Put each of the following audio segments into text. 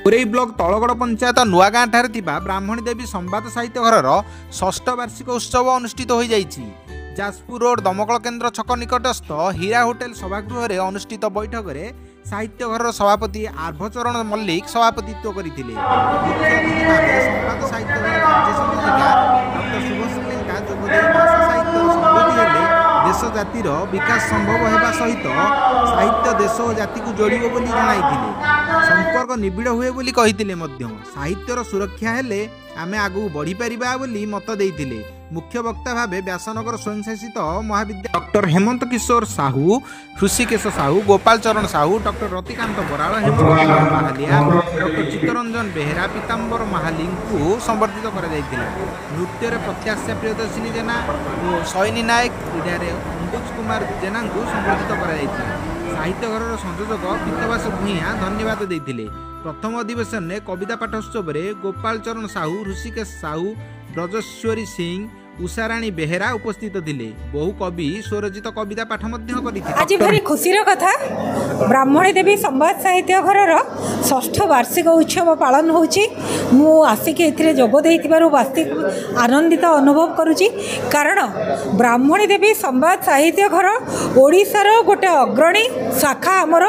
Korei block तलगड़ panchayat नुआगाँ ठारे थिबा ब्राह्मणी देवी संवाद साहित्य घर षष्ठ वार्षिक उत्सव अनुष्ठित हो जाइछि। जाजपुर रोड दमकल केन्द्र छक निकटस्थ हीरा होटेल सभागृह में अनुष्ठित बैठक में साहित्य घर सभापति आर्भचरण मल्लिक सभापतित्व करते। संवाद साहित्य घर राज्य संयोजिका डॉक्टर शुभश्री लेंका जोगदे भाषा साहित्य समृद्धि हेले देश जातिर विकास संभव होगा सहित साहित्य देश और जाति को जोड़ बोली जणाइथिले। संपर्क निबिड़ हुए बोली कहिथिले मध्य साहित्यर सुरक्षा हेले आमे आगु बढ़ी परिबा बोली मत देइथिले। मुख्य वक्ता भावे व्यासनगर स्वयंशासित महाविद्यालय doctor Hemant Kishore Sahu, Rishikesh Sahu, Gopal Charan Sahu, doctor Ratikant Barad, Hemant Mahalia, doctor Chittaranjan Behera, Pitambar Mahali को संबर्धित करा जायतिला। नृत्य रे प्रत्याशा प्रियदर्शिनी जेना और सैनी नायक, क्रीडारे अंकुज कुमार जेना को संबर्धित करा जायतिला। साहित्य घर संयोजक पीतवास भूइया धन्यवाद देइथिले। प्रथम अधिवेशन में कविता पाठोत्सव में गोपाल चरण साहू, ऋषिकेश साहू, ब्रजेश्वरी सिंह, उषाराणी बेहेरा उपस्थित थिले। बहु कवि स्वरचित कविता पाठ आज भारी खुशीर कथा ब्राह्मणी देवी संवाद साहित्य घर षष्ठ वार्षिक उत्सव पालन होची। मु आसिक एथिरे जोग देइथिबारु वास्तविक आनंदित अनुभव करुची। कारण ब्राह्मणी देवी संवाद साहित्य घर ओडिशार गोटे अग्रणी शाखा आमर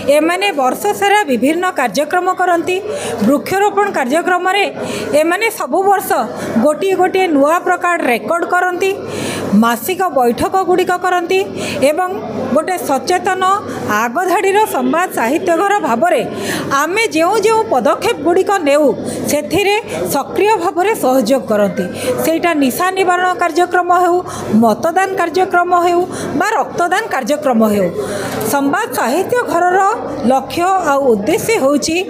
एमाने वर्ष सारा विभिन्न कार्यक्रम करती। वृक्षरोपण कार्यक्रम एमाने सबु वर्ष गोटे गोटे नुआ प्रकार रेकर्ड करती, मासिक बैठक गुड़िक करती एवं गोटे सचेतन आगधाड़ीर संवाद साहित्य घर भाव आमे जो जो पदक्षेप गुड़िक नेउ से सक्रिय भाव में सहयोग करती। सेटा निशा निवारण कार्यक्रम हो, मतदान कार्यक्रम हो बा रक्तदान कार्यक्रम हो, संवाद साहित्य घर लक्ष्य आ उद्देश्य होची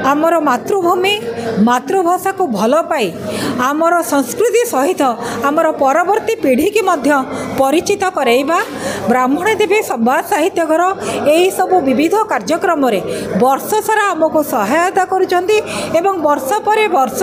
आमर मातृभूमि मातृभाषा को भल पाई आमर संस्कृति सहित आमर परवर्ती पीढ़ी की मध्य परिचित करैबा। ब्राह्मणी देवी संवाद साहित्य घर यही सब विविध कार्यक्रम वर्ष सारा आमको सहायता करुचंती एवं वर्ष पर वर्ष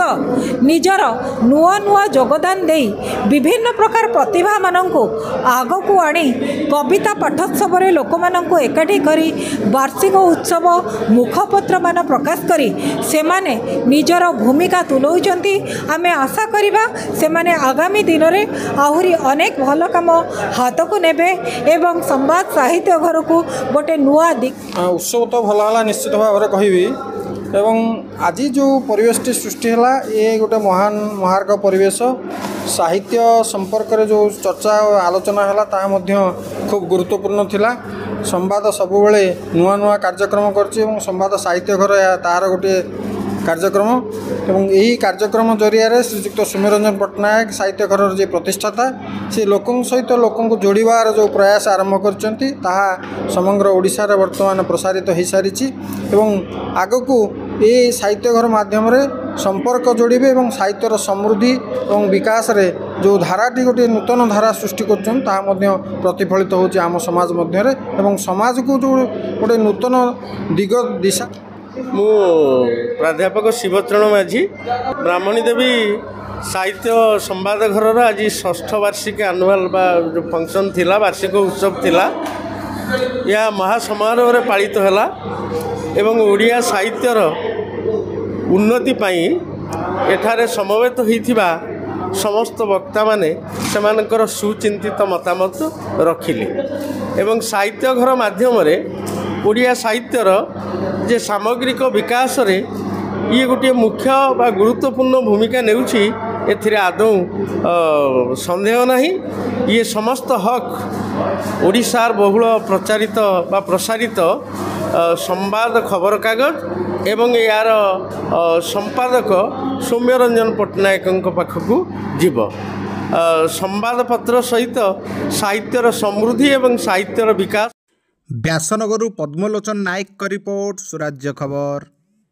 निजर नुआ नुआ योगदान दे विभिन्न प्रकार प्रतिभा माननको आग को आनी कविता पाठोत्सव रे लोक माननको एकाठी करी वार्षिक उत्सव मुखपत्र मान प्रकाश करी सेमाने निजर भूमिका तुलौचंती। आमे आशा करिबा सेमाने आगामी दिन में आहरी अनेक भल काम हाथ को नेबे एवं संवाद साहित्य घर को गोटे नुआ दिख उत्सव तो भल है निश्चित भाव में कहबी। एवं आज जो परिवेश सृष्टि है ये गोटे महान महार्घ परिवेश साहित्य संपर्क रे जो चर्चा आलोचना है ताहा खूब गुरुत्वपूर्ण थिला। संवाद सबुबले नुआ नुआ कार्यक्रम करछि एवं संवाद साहित्य घर तार गोटे कार्यक्रम एवं यही कार्यक्रम जरिया श्रीजुक्त सौम्यरंजन पट्टनायक साहित्य घर जे प्रतिष्ठाता से लोकों सहित लोकों को जोड़ार जो प्रयास आरंभ करछंती ताहा समग्र ओडिशा रे वर्तमान प्रसारित हो सारी एवं आगकू ये साहित्य घर माध्यम संपर्क जोड़े और साहित्यर समृद्धि और विकास रे जो धाराटी गोटे नूतन धारा सृष्टि कर प्रतिफलित होची आम समाज मध्य एवं समाज को जो गोटे नूतन दिग दिशा। मु प्राध्यापक शिवचरण माझी ब्राह्मणी देवी साहित्य संवाद घर आज षष्ठ वार्षिक एनुआल बा जो फंक्शन थिला वार्षिक उत्सव थिला यह महासमारोह रे पालित हैला एवं ओडिया साहित्यर उन्नति पाई एठारे समवेत होइथिबा समस्त वक्ता माने सेमानकर सुचिंतित मतामत रखिले एवं साहित्य घर माध्यम रे ओडिया साहित्यर जे सामग्रिक विकास रे ये गोटे मुख्य बा गुरुत्वपूर्ण भूमिका नेउछि एथिरे आदौ संदेह नहीं। ये समस्त हक ओडिशार बहुल प्रचारित बा प्रसारित संवाद खबर कागज एवं यार संपादक सौम्यरंजन पट्टनायक पाखक जीव संवादपत्र सहित साहित्यर समृद्धि एवं साहित्यर विकास। व्यासनगर पद्मलोचन नायक का रिपोर्ट, स्वराज्य खबर।